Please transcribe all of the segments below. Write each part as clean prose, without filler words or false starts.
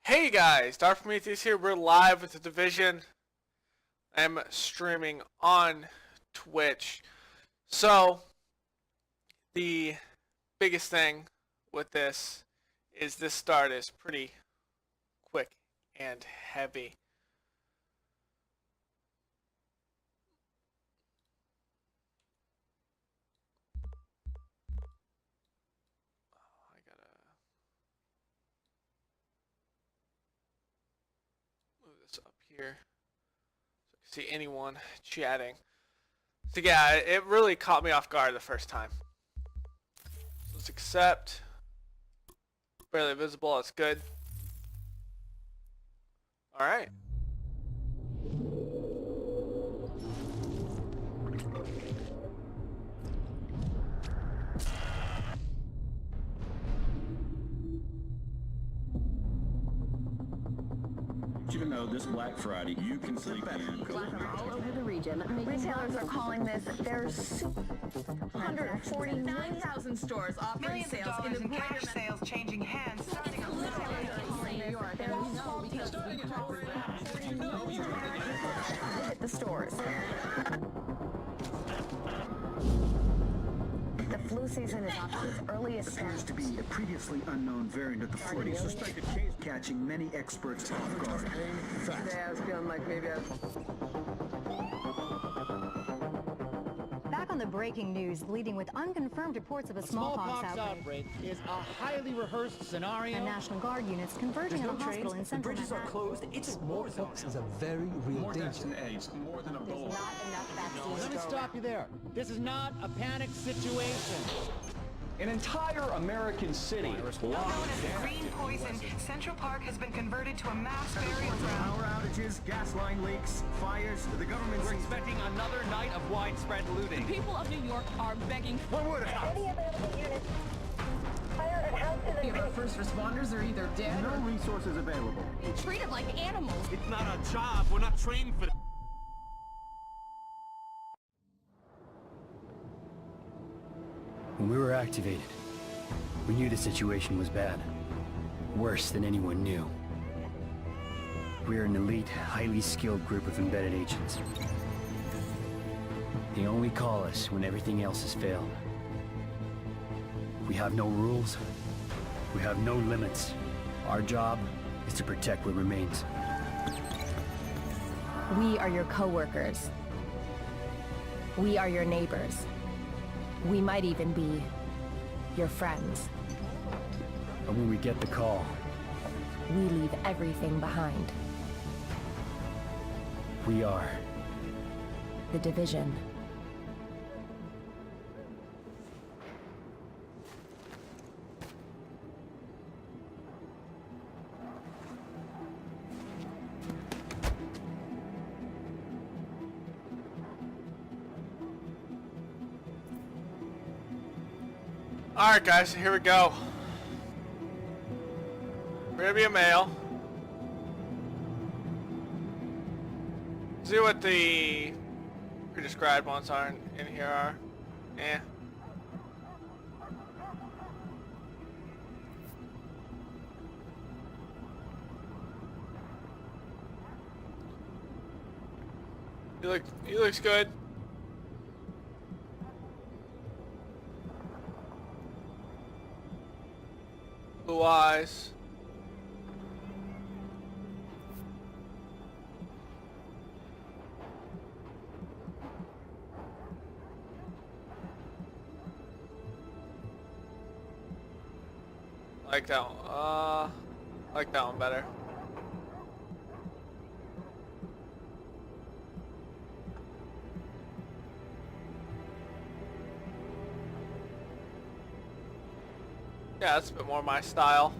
Hey guys, Dark Prometheus here. We're live with the Division. I'm streaming on Twitch. So, the biggest thing with this is this start is pretty quick and heavy. I gotta move this up here so I can see anyone chatting. So yeah, it really caught me off guard the first time. So let's accept. Barely visible, that's good. Alright. You know, this Black Friday, you can sleep in. All over the region. Retailers are calling this their 149,000 stores offering Millions of sales dollars in in the cash sales changing hands starting on New York. Visit the stores. The flu season is off to its earliest Appears start. to be a previously unknown variant of the flu, suspected case catching many experts off guard. Today I was feeling like maybe I was... Back on the breaking news, leading with unconfirmed reports of a smallpox outbreak. Is a highly rehearsed scenario. And National Guard units converging on a hospital in central Manhattan. Closed. It's smallpox is a very real More danger. deaths than AIDS, more than Ebola. Let me stop you there. This is not a panic situation. An entire American city known as the green poison. Central Park has been converted to a mass burial ground. Power outages, gas line leaks, fires, the government seems to... expecting another night of widespread looting. People of New York are begging One word, our first responders are either dead no resources available. or treated like animals. It's not our job. We're not trained for that. When we were activated, we knew the situation was bad. Worse than anyone knew. We are an elite, highly skilled group of embedded agents. They only call us when everything else has failed. We have no rules. We have no limits. Our job is to protect what remains. We are your co-workers. We are your neighbors. We might even be your friends. But when we get the call, We leave everything behind. we are The Division. Alright guys, so here we go. We're gonna be a male. See what the pre-described ones are in here are. Eh. He looks good. Blue eyes. Like that one. Like that one better. Yeah, that's a bit more my style.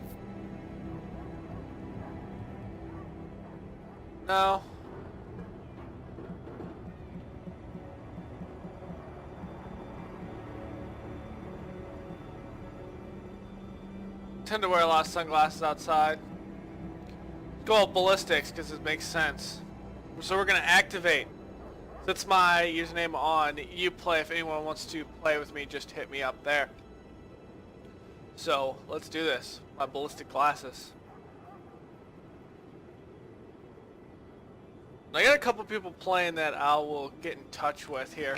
No. Tend to wear a lot of sunglasses outside. Go all ballistics because it makes sense. So we're gonna activate. That's my username on Uplay. If anyone wants to play with me, just hit me up there. So let's do this. My ballistic glasses. I got a couple people playing that I will get in touch with here.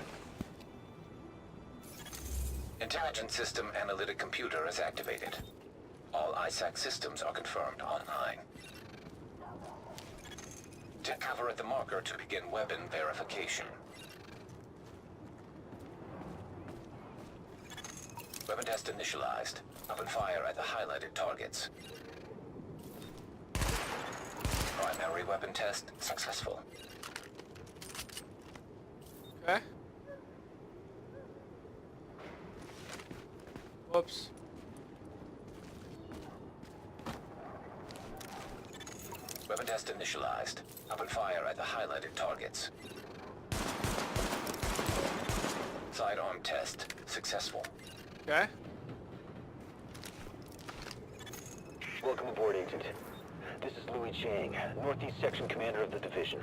Intelligent System Analytic Computer is activated. All ISAC systems are confirmed online. Take cover at the marker to begin weapon verification. Weapon test initialized. Open fire at the highlighted targets. Primary weapon test successful. Okay. Whoops. Weapon test initialized. Open fire at the highlighted targets. Sidearm test successful. Okay. Welcome aboard, Agent. This is Louis Chang, Northeast Section Commander of the Division.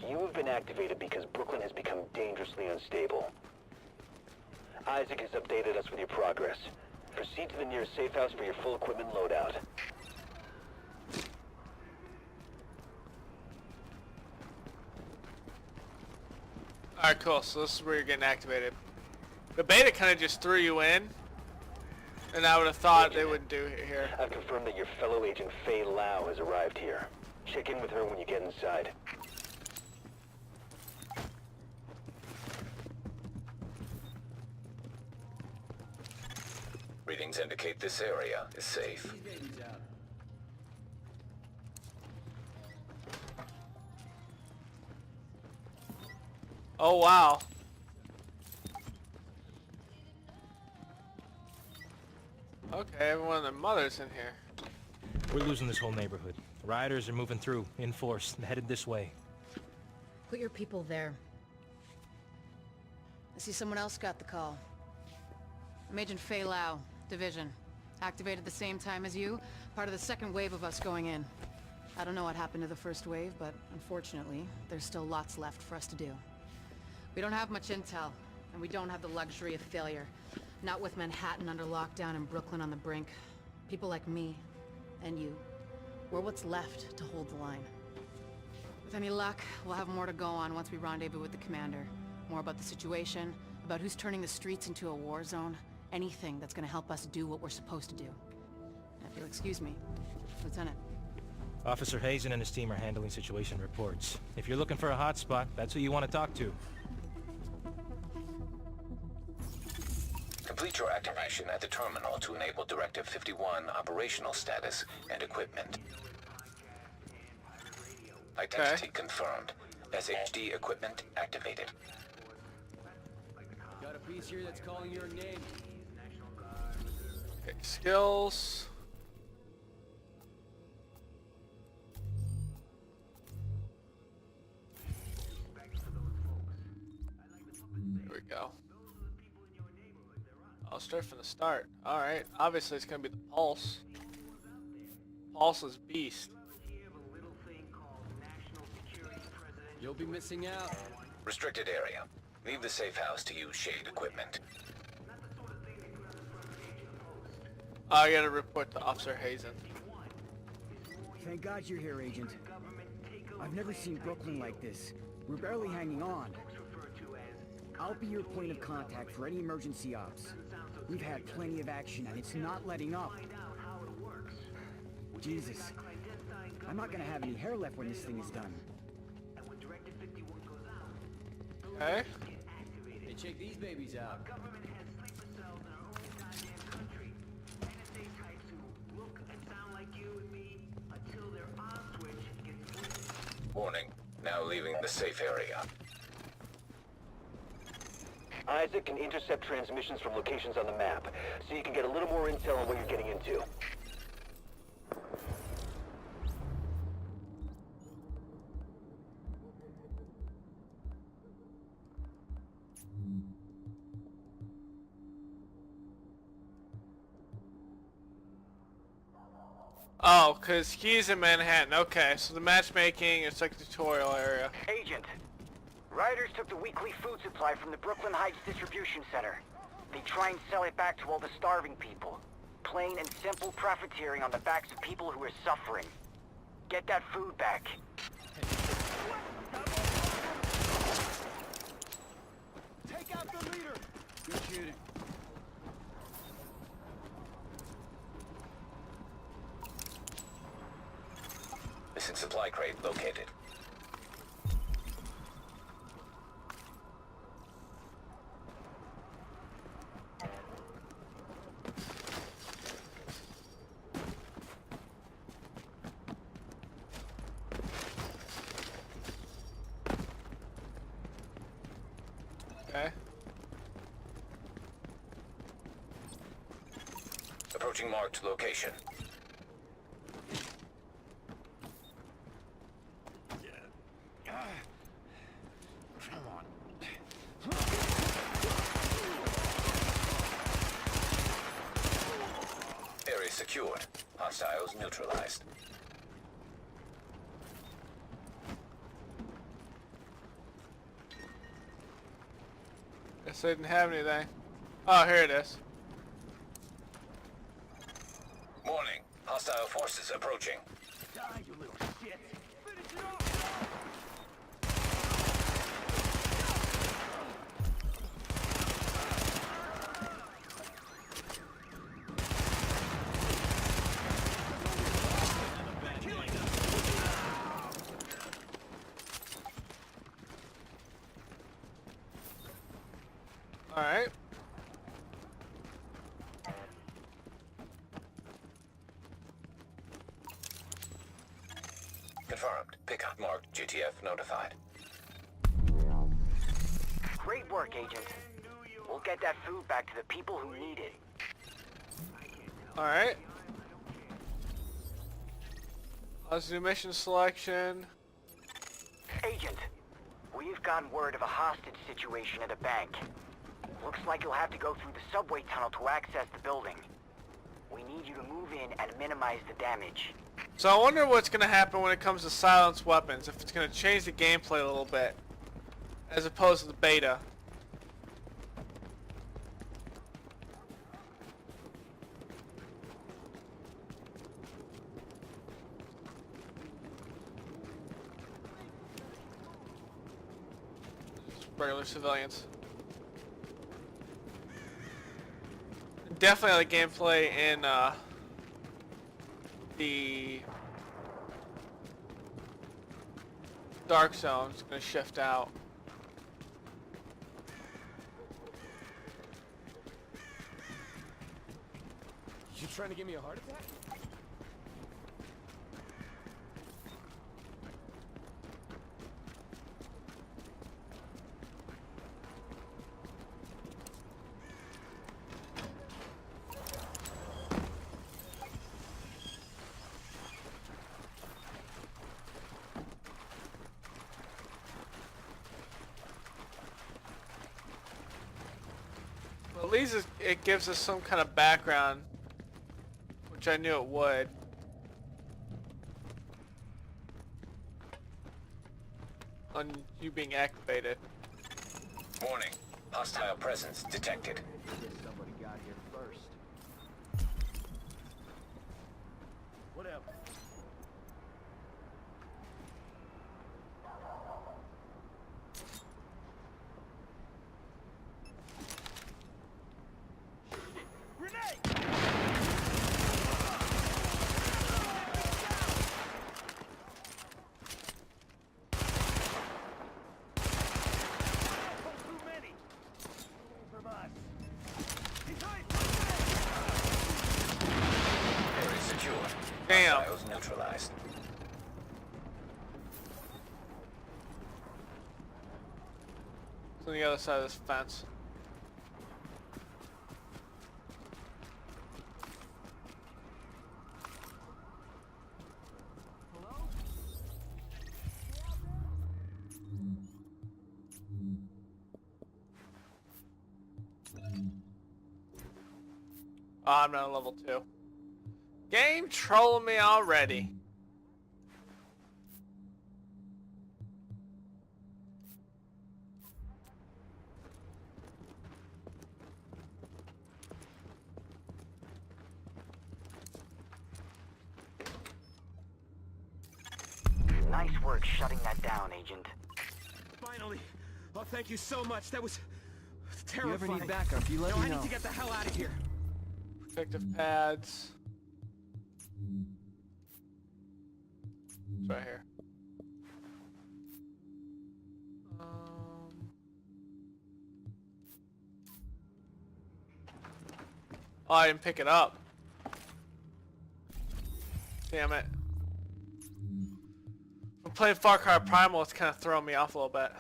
You have been activated because Brooklyn has become dangerously unstable. Isaac has updated us with your progress. Proceed to the nearest safe house for your full equipment loadout. Alright, cool. So this is where you're getting activated. The beta kind of just threw you in. And I would have thought they wouldn't do it here. I've confirmed that your fellow agent Faye Lau has arrived here. Check in with her when you get inside. Readings indicate this area is safe. Oh, wow. Okay, everyone and their mother's in here. We're losing this whole neighborhood. Rioters are moving through, in force, headed this way. Put your people there. I see someone else got the call. I'm Agent Faye Lau, Division. Activated the same time as you, part of the second wave of us going in. I don't know what happened to the first wave, but unfortunately, there's still lots left for us to do. We don't have much intel, and we don't have the luxury of failure. Not with Manhattan under lockdown and Brooklyn on the brink. People like me, and you, we're what's left to hold the line. With any luck, we'll have more to go on once we rendezvous with the commander. More about the situation, about who's turning the streets into a war zone. Anything that's gonna help us do what we're supposed to do. If you'll excuse me, Lieutenant. Officer Hazen and his team are handling situation reports. If you're looking for a hotspot, that's who you want to talk to. Complete your activation at the terminal to enable Directive 51 operational status and equipment. Identity confirmed. SHD equipment activated. Got a piece here that's calling your name. Okay, skills. There we go. I'll start from the start. Alright, obviously it's gonna be the Pulse. Pulse is beast. You'll be missing out. Restricted area. Leave the safe house to use shade equipment. I gotta report to Officer Hazen. Thank God you're here, Agent. I've never seen Brooklyn like this. We're barely hanging on. I'll be your point of contact for any emergency ops. We've had plenty of action and it's not letting up. Jesus. I'm not gonna have any hair left when this thing is done. Okay. Hey, check these babies out. Warning. Now leaving the safe area. Isaac can intercept transmissions from locations on the map, so you can get a little more intel on what you're getting into. Oh, because he's in Manhattan. Okay, so the matchmaking, it's like a tutorial area. Agent, rioters took the weekly food supply from the Brooklyn Heights Distribution Center. They try and sell it back to all the starving people. Plain and simple profiteering on the backs of people who are suffering. Get that food back. leader! Good shooting. Missing supply crate located. Okay. Approaching marked location. Come on. Area secured. Hostiles neutralized. Guess I didn't have anything. Oh, here it is. Warning. Hostile forces approaching. Die, you little shit! Finish it off! Alright. Confirmed. Pickup marked. GTF notified. Great work, Agent. We'll get that food back to the people who need it. Alright. Let's do mission selection. Agent, we've gotten word of a hostage situation at a bank. Looks like you'll have to go through the subway tunnel to access the building. We need you to move in and minimize the damage. So I wonder what's going to happen when it comes to silenced weapons, if it's going to change the gameplay a little bit, as opposed to the beta. Just regular civilians. Definitely the gameplay in the Dark Zone is going to shift out. You trying to give me a heart attack? Well, at least it gives us some kind of background, which I knew it would. On you being activated. Warning. Hostile presence detected. Somebody got here first. Whatever. Area secure. Damn. Hostiles neutralized. It's on the other side of this fence. Oh, I'm not on level 2. Game trolling me already. Nice work shutting that down, Agent. Finally! Oh, thank you so much. That was It's You ever terrifying. need backup, you let me I know. need to get the hell out of here. Protective pads. It's right here. Oh, I didn't pick it up. Damn it. I'm playing Far Cry Primal, it's kind of throwing me off a little bit.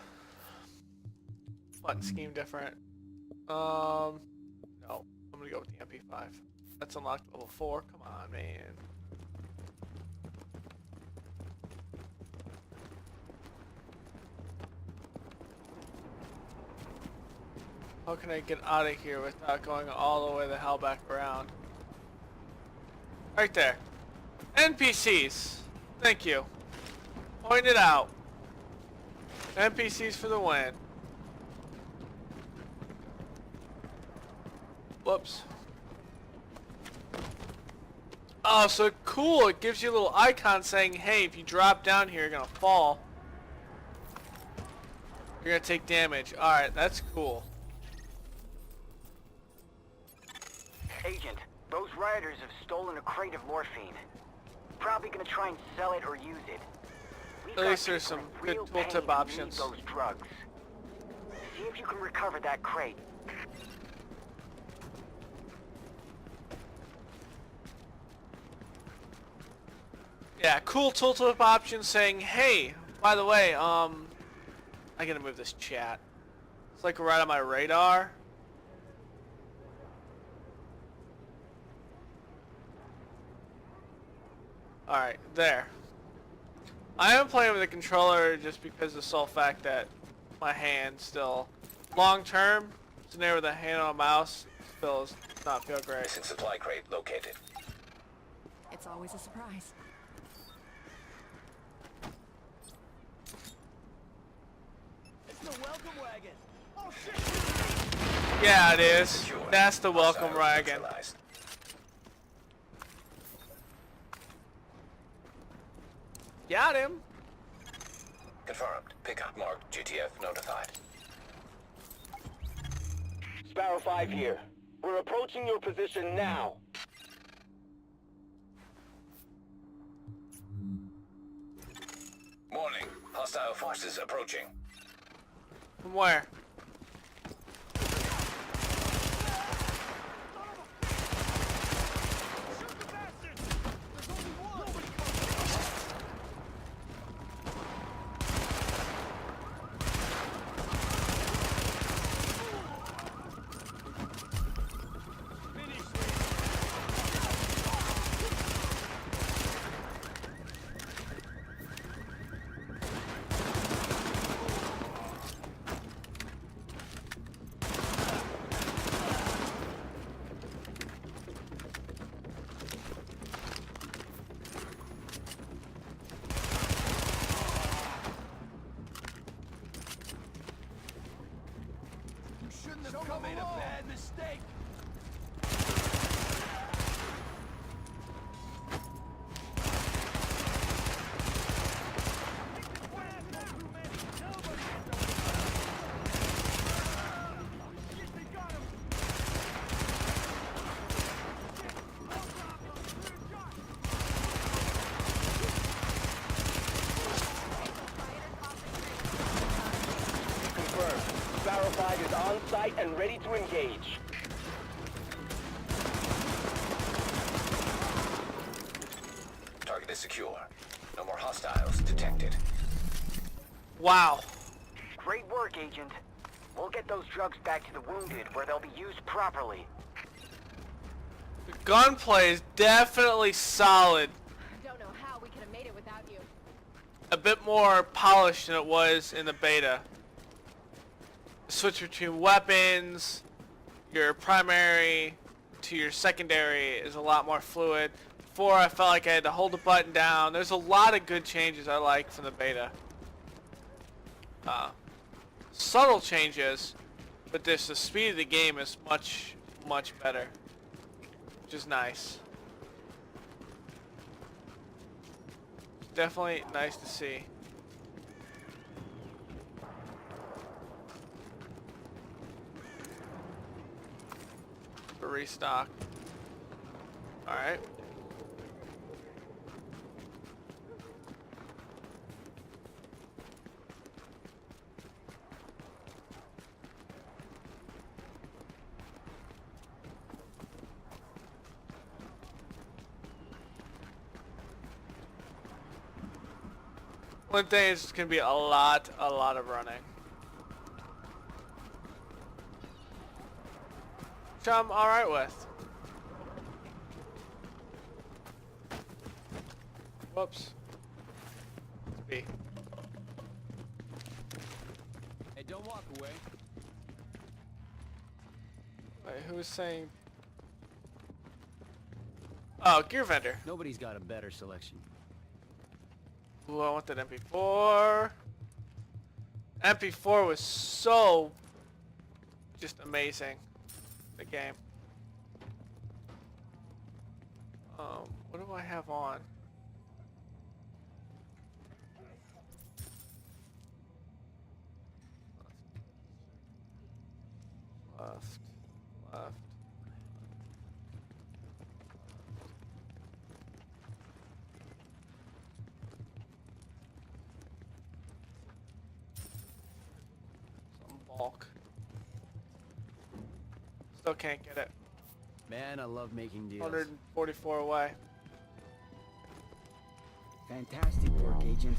Button scheme different. No. I'm gonna go with the MP5. That's unlocked level 4. Come on, man. How can I get out of here without going all the way the hell back around? Right there. NPCs. Thank you. Point it out. NPCs for the win. Whoops. Oh, so cool. It gives you a little icon saying, hey, if you drop down here, you're going to fall. You're going to take damage. Alright, that's cool. Agent, those rioters have stolen a crate of morphine. Probably gonna try and sell it or use it. At least there's some good tooltip options. Those drugs. See if you can recover that crate. Yeah, cool tooltip options saying, hey, by the way, I gotta move this chat. It's like right on my radar. Alright, there. I am playing with a controller just because of the sole fact that my hand still, long term, sitting there with a hand on a mouse, still does not feel great. Missing supply crate located. It's always a surprise. It's the welcome wagon. Oh shit! Yeah, it is. Secure. That's the welcome Hostile wagon. neutralized. Got him. Confirmed. Pickup marked. GTF notified. Sparrow 5 here. We're approaching your position now. Warning. Hostile forces approaching. From where? Someone made a bad mistake. Confirmed. Sparrow 5 is on site and ready to engage. Target is secure. No more hostiles detected. Wow. Great work, Agent. We'll get those drugs back to the wounded where they'll be used properly. The gunplay is definitely solid. Don't know how we could have made it without you. A bit more polished than it was in the beta. The switch between weapons, your primary to your secondary is a lot more fluid. Before I felt like I had to hold the button down. There's a lot of good changes I like from the beta. Subtle changes, but the speed of the game is much, much better. Which is nice. Definitely nice to see. for restock. Alright. One thing is gonna be a lot of running. Which I'm alright with. Whoops. B. Hey, don't walk away. Wait, who was saying? Oh, gear vendor. Nobody's got a better selection. Ooh, I want that MP4. MP4 was so just amazing. The game. What do I have on? Left. Some bulk. Still can't get it. Man, I love making deals. 144 away. Fantastic work, Agent.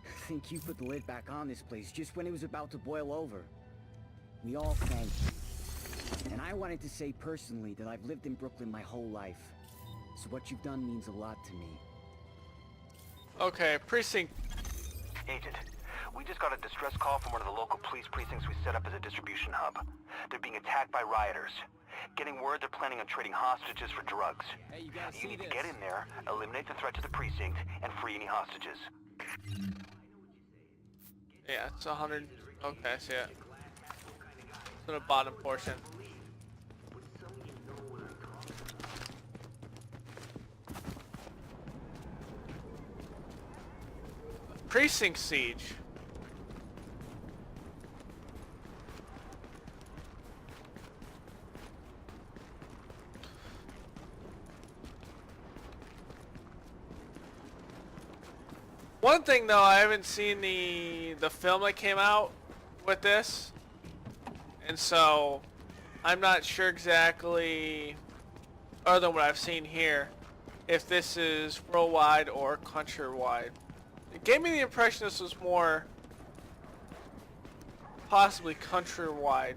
I think you put the lid back on this place just when it was about to boil over. We all thank you. And I wanted to say personally that I've lived in Brooklyn my whole life. So what you've done means a lot to me. Okay, precinct. Agent, we just got a distress call from one of the local police precincts we set up as a distribution hub. They're being attacked by rioters. Getting word they're planning on trading hostages for drugs. Hey, you gotta see need this. to get in there, eliminate the threat to the precinct, and free any hostages. Yeah, it's 100. Okay, I see it. It's in the bottom portion. Precinct siege. One thing though, I haven't seen the film that came out with this, and so I'm not sure exactly, other than what I've seen here, if this is worldwide or countrywide. It gave me the impression this was more possibly countrywide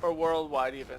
or worldwide even.